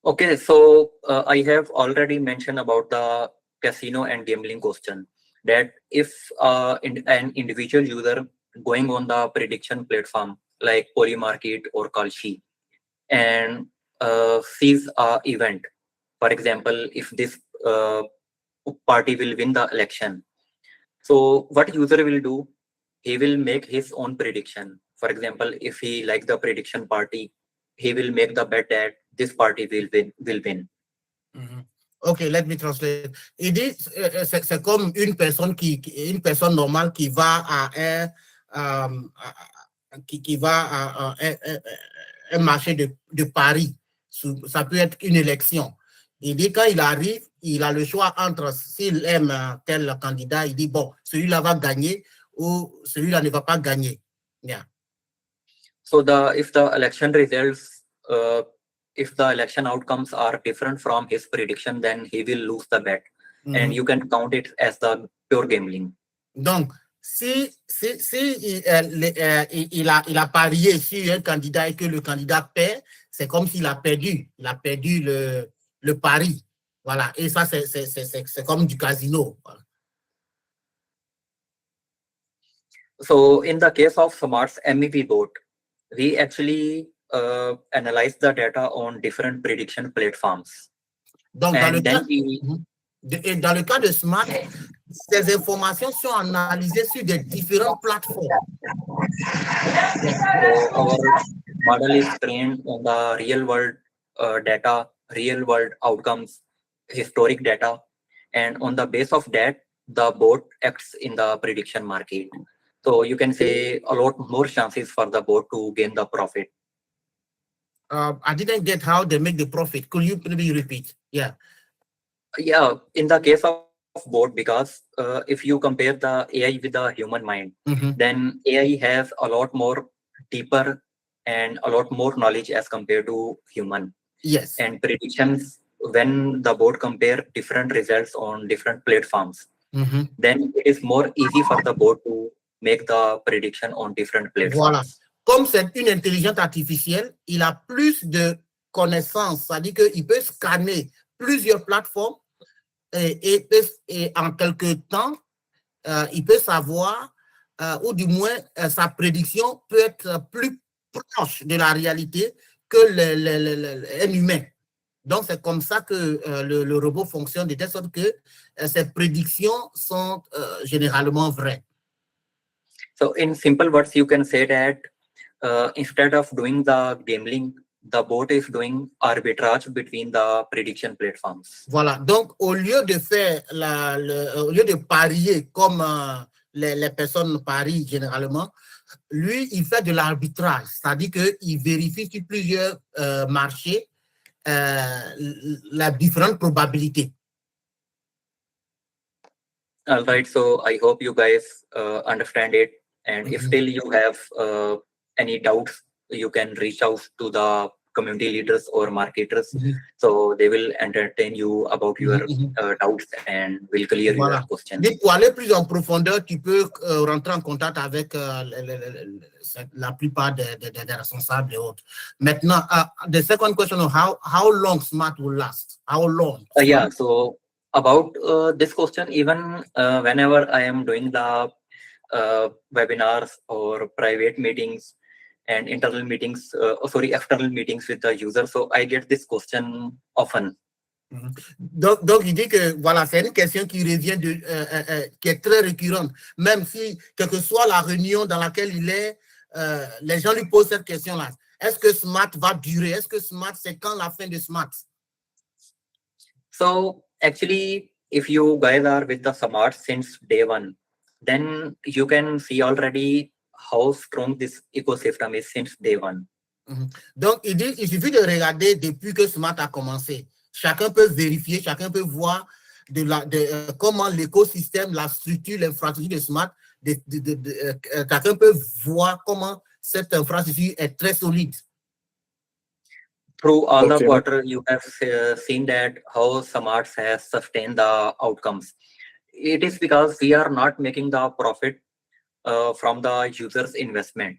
Okay, so I have already mentioned about the casino and gambling question, that if an individual user going on the prediction platform like Polymarket or Kalshi and sees a event, for example, if this party will win the election, so what user will do? He will make his own prediction. For example, if he like the prediction party, he will make the bet that this party will win. Mm-hmm. Ok, let me translate. Il dit, c'est comme une personne normale qui va à un marché de paris. Ça peut être une élection. Il dit quand il arrive, il a le choix entre s'il aime tel candidat, il dit bon, celui-là va gagner ou celui-là ne va pas gagner. Yeah. So if the election results, if the election outcomes are different from his prediction, then he will lose the bet, and you can count it as the pure gambling. Donc, si il a parié sur un candidat et que le candidat perd, c'est comme s'il a perdu. Il a perdu le pari. Voilà. Et ça, c'est comme du casino. Voilà. So in the case of SMARTS MEP bot, we actually analyze the data on different prediction platforms. Donc, dans le cas de Smart, ces informations sont analysées sur des différentes plateformes. So our model is trained on the real world data, real world outcomes, historic data, and on the base of that, the bot acts in the prediction market. So you can say a lot more chances for the bot to gain the profit. I didn't get how they make the profit. Could you maybe repeat? Yeah. Yeah, in the case of bot, because if you compare the AI with the human mind, then AI has a lot more deeper and a lot more knowledge as compared to human. Yes. And predictions, when the bot compare different results on different platforms, then it is more easy for the bot to make the prediction on different platforms. Voilà. Comme c'est une intelligence artificielle, il a plus de connaissances, c'est-à-dire qu'il peut scanner plusieurs plateformes et en quelque temps, il peut savoir, ou du moins sa prédiction peut être plus proche de la réalité que un humain. Donc, c'est comme ça que le robot fonctionne, de telle sorte que ses prédictions sont généralement vraies. So in simple words, you can say that instead of doing the gambling, the bot is doing arbitrage between the prediction platforms. Voilà. Donc, au lieu de faire au lieu de parier comme les personnes parient généralement, lui, il fait de l'arbitrage, c'est-à-dire qu'il vérifie sur plusieurs marchés la différente probabilité. All right. So I hope you guys understand it. And if still you have any doubts, you can reach out to the community leaders or marketers. So they will entertain you about your doubts and will clear your questions. Pour aller plus en profondeur, tu peux rentrer en contact avec la plupart des responsables et autres. Maintenant, the second question of how long SMART will last? How long? Yeah. So about this question, even whenever I am doing the webinars or private meetings and external meetings with the user, so I get this question often. Donc, il dit que voilà, c'est une question qui revient, qui est très récurrente. Même si, quelle que soit la réunion dans laquelle il est, les gens lui posent cette question-là. Est-ce que SMART va durer? Est-ce que SMART, c'est quand la fin de SMART? So actually, if you guys are with the SMART since day one, then you can see already how strong this ecosystem is since day one. Donc, il dit, il suffit de regarder depuis que SMART a commencé. Chacun peut vérifier, chacun peut voir comment l'écosystème, la structure, l'infrastructure de SMART, chacun peut voir comment cette infrastructure est très solide. Through all the quarter, you have seen that how SMARTS has sustained the outcomes. It is because we are not making the profit from the user's investment.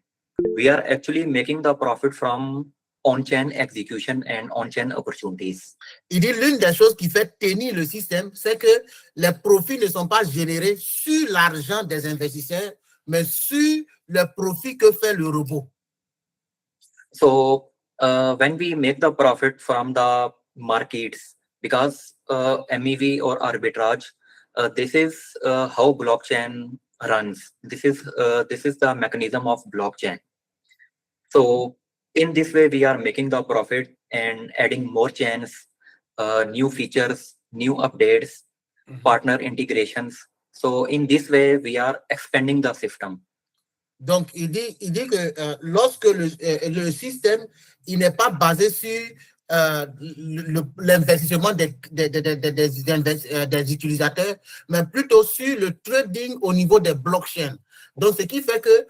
We are actually making the profit from on-chain execution and on-chain opportunities. Il dit l'une des choses qui fait tenir le système, c'est que les profits ne sont pas générés sur l'argent des investisseurs, mais sur le profit que fait le robot. So when we make the profit from the markets, because MEV or arbitrage, this is how blockchain runs. This is the mechanism of blockchain. So in this way, we are making the profit and adding more chains, new features, new updates, partner integrations. So in this way, we are expanding the system. Donc, il dit que lorsque le système, il n'est pas basé sur l'investissement des utilisateurs, mais plutôt sur le trading au niveau des blockchains. Donc, ce qui fait que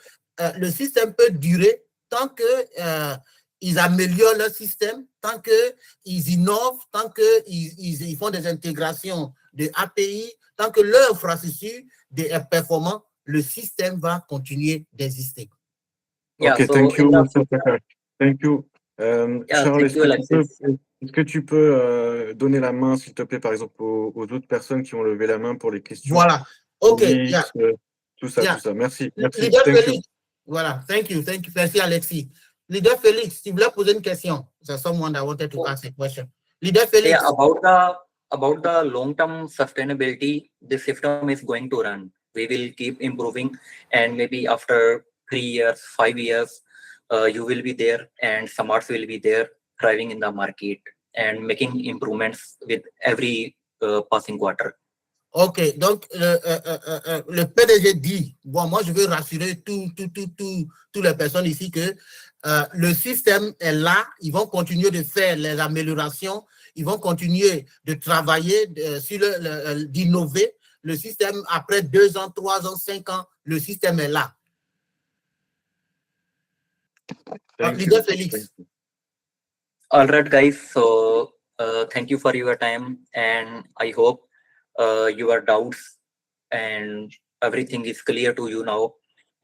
le système peut durer tant qu'ils améliorent leur système, tant qu'ils innovent, tant qu'ils font des intégrations de API, tant que leur infrastructure est performante, le système va continuer d'exister. Yeah, ok, so thank you, Mr. Prakash. Thank you. Charles, est-ce que tu peux donner la main, s'il te plaît, par exemple, aux autres personnes qui ont levé la main pour les questions? Voilà. Ok. Félix, tout ça. Merci. Leader Félix. Voilà. Thank you. Merci, Alexis. Leader Félix, tu voulais poser une question. So someone that wanted to ask a question. Leader Félix. Yeah, about the long-term sustainability, this system is going to run. We will keep improving, and maybe after 3 years, 5 years, you will be there, and SMARTS will be there, thriving in the market and making improvements with every passing quarter. Ok, donc le PDG dit, bon, moi je veux rassurer toutes les personnes ici que le système est là, ils vont continuer de faire les améliorations, ils vont continuer de travailler, d'innover. Le système, après 2 ans, 3 ans, 5 ans, le système est là. Leader Félix. All right, guys. So thank you for your time, and I hope your doubts and everything is clear to you now.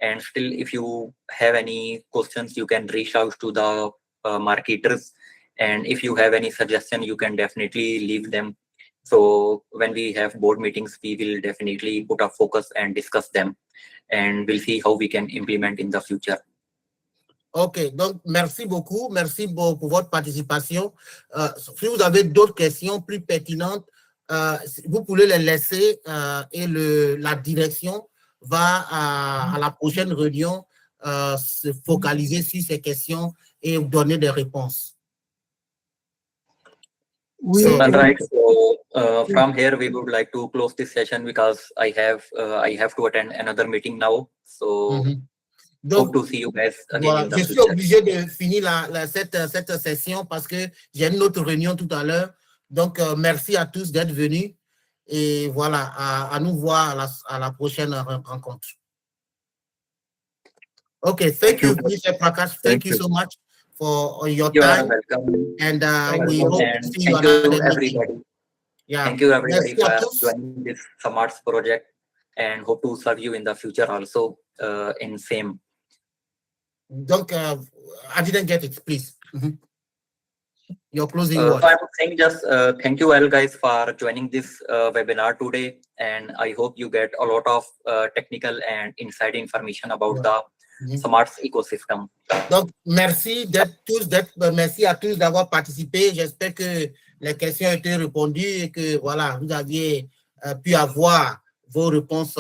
And still, if you have any questions, you can reach out to the marketers. And if you have any suggestion, you can definitely leave them. So when we have board meetings, we will definitely put a focus and discuss them, and we'll see how we can implement in the future. Ok, donc merci beaucoup pour votre participation. Si vous avez d'autres questions plus pertinentes, vous pouvez les laisser et la direction va à la prochaine réunion se focaliser sur ces questions et donner des réponses. All right. So from here, we would like to close this session because I have to attend another meeting now. So donc, hope to see you guys again. Voilà, je suis obligé de finir cette session parce que j'ai une autre réunion tout à l'heure. Donc, merci à tous d'être venus et voilà, à nous voir à la prochaine rencontre. Okay, thank you, Mr. Prakash. Thank you so much for your time. Welcome. And we hope to see you another everybody. Yeah. Thank you everybody for joining this SMARTS project, and hope to serve you in the future also in same. Donc, I didn't get it, please. Your closing So word. I'm saying just thank you all guys for joining this webinar today, and I hope you get a lot of technical and inside information about the SMARTS ecosystem. Donc, merci à tous d'avoir participé. J'espère que les questions ont été répondues et que voilà, vous aviez pu avoir vos réponses.